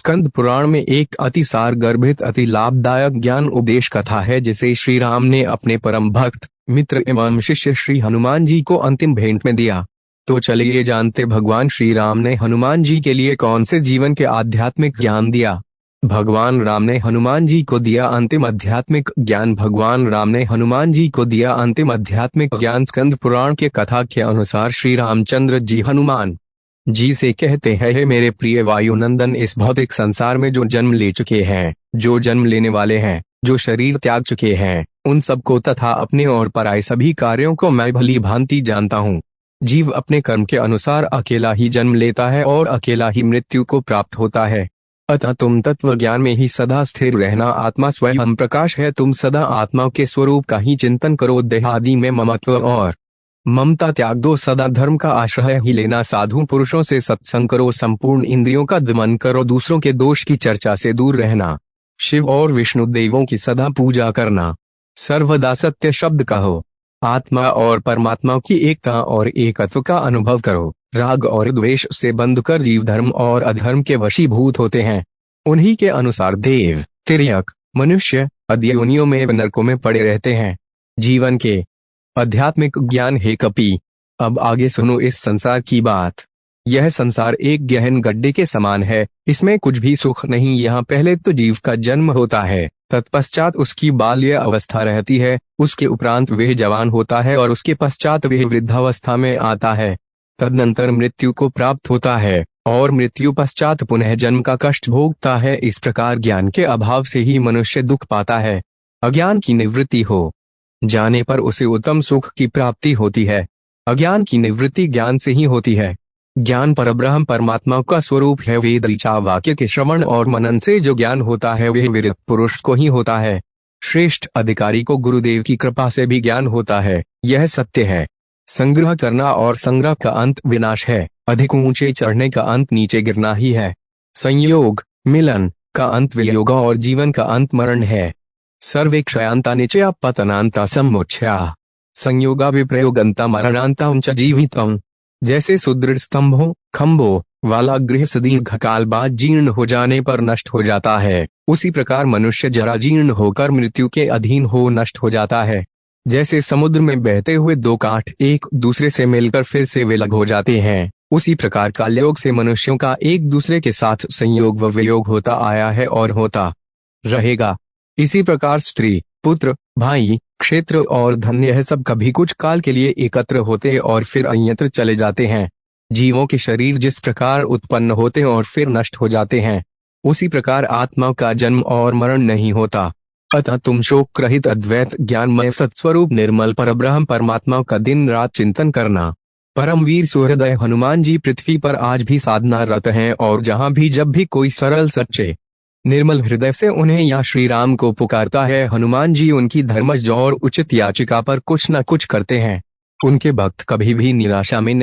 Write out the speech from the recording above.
स्कंद पुराण में एक अति सार गर्भित अति लाभदायक ज्ञान उपदेश कथा है जिसे श्री राम ने अपने परम भक्त मित्र एवं शिष्य श्री हनुमान जी को अंतिम भेंट में दिया। तो चलिए जानते भगवान श्री राम ने हनुमान जी के लिए कौन से जीवन के आध्यात्मिक ज्ञान दिया। भगवान राम ने हनुमान जी को दिया अंतिम आध्यात्मिक ज्ञान। भगवान राम ने हनुमान जी को दिया अंतिम आध्यात्मिक ज्ञान। स्कंद पुराण के कथा के अनुसार श्री रामचंद्र जी हनुमान जी से कहते हैं, हे मेरे प्रिय वायुनंदन, इस भौतिक संसार में जो जन्म ले चुके हैं, जो जन्म लेने वाले हैं, जो शरीर त्याग चुके हैं, उन सबको तथा अपने और पराये सभी कार्यों को मैं भली भांति जानता हूँ। जीव अपने कर्म के अनुसार अकेला ही जन्म लेता है और अकेला ही मृत्यु को प्राप्त होता है। अतः तुम तत्व ज्ञान में ही सदा स्थिर रहना। आत्मा स्वयं प्रकाश है। तुम सदा आत्मा के स्वरूप का ही चिंतन करो। देहादि में ममत्व और ममता त्याग दो। सदा धर्म का आश्रय ही लेना। साधु पुरुषों से सत्संग करो। संपूर्ण इंद्रियों का दमन करो। दूसरों के दोष की चर्चा से दूर रहना। शिव और विष्णु देवों की सदा पूजा करना। सर्वदा सत्य शब्द कहो। आत्मा और परमात्मा की एकता और एकत्व का अनुभव करो। राग और द्वेष से बंध कर जीव धर्म और अधर्म के वशीभूत होते हैं। उन्हीं के अनुसार देव, तिर्यक, मनुष्य आदि योनियों में नरकों में पड़े रहते हैं। जीवन के आध्यात्मिक ज्ञान। हे कपि, अब आगे सुनो इस संसार की बात। यह संसार एक गहन गड्ढे के समान है। इसमें कुछ भी सुख नहीं। यहाँ पहले तो जीव का जन्म होता है, तत्पश्चात उसकी बाल्य अवस्था रहती है, उसके उपरांत वह जवान होता है और उसके पश्चात वह वृद्धावस्था में आता है। तदनंतर मृत्यु को प्राप्त होता है और मृत्यु पश्चात पुनः जन्म का कष्ट भोगता है। इस प्रकार ज्ञान के अभाव से ही मनुष्य दुख पाता है। अज्ञान की निवृत्ति हो जाने पर उसे उत्तम सुख की प्राप्ति होती है। अज्ञान की निवृत्ति ज्ञान से ही होती है। ज्ञान परब्रह्म परमात्मा का स्वरूप है। वेद ऋचा वाक्य के श्रवण और मनन से जो ज्ञान होता है वह विरक्त पुरुष को ही होता है। श्रेष्ठ अधिकारी को गुरुदेव की कृपा से भी ज्ञान होता है, यह सत्य है। संग्रह करना और संग्रह का अंत विनाश है। अधिक ऊंचे चढ़ने का अंत नीचे गिरना ही है। संयोग मिलन का अंत वियोग और जीवन का अंत मरण है। सर्वे क्षयांता निचया पतनांता समुच्छया संयोगा विप्रयोगंता मरणांता उंच जीवितम। जैसे सुदृढ़ स्तंभों खंभों वाला गृह सुदीर्घ काल बाद जीर्ण हो जाने पर नष्ट हो जाता है, उसी प्रकार मनुष्य जरा जीर्ण होकर मृत्यु के अधीन हो नष्ट हो जाता है। जैसे समुद्र में बहते हुए दो काठ एक दूसरे से मिलकर फिर से विलग हो जाते हैं, उसी प्रकार कालयोग से मनुष्यों का एक दूसरे के साथ संयोग व वियोग होता आया है और होता रहेगा। इसी प्रकार स्त्री, पुत्र, भाई, क्षेत्र और धन यह सब कभी कुछ काल के लिए एकत्र होते और फिर अन्यत्र चले जाते हैं। जीवों के शरीर जिस प्रकार उत्पन्न होते और फिर नष्ट हो जाते हैं, उसी प्रकार आत्मा का जन्म और मरण नहीं होता। अतः तुम शोक रहित अद्वैत ज्ञानमय सत्स्वरूप निर्मल परब्रह्म परमात्मा का दिन रात चिंतन करना। परमवीर सुहृदय हनुमान जी पृथ्वी पर आज भी साधनारत हैं और जहाँ भी जब भी कोई सरल सच्चे निर्मल हृदय से उन्हें या श्री राम को पुकारता है, हनुमान जी उनकी धर्मज और उचित याचिका पर कुछ न कुछ करते हैं। उनके भक्त कभी भी निराशा में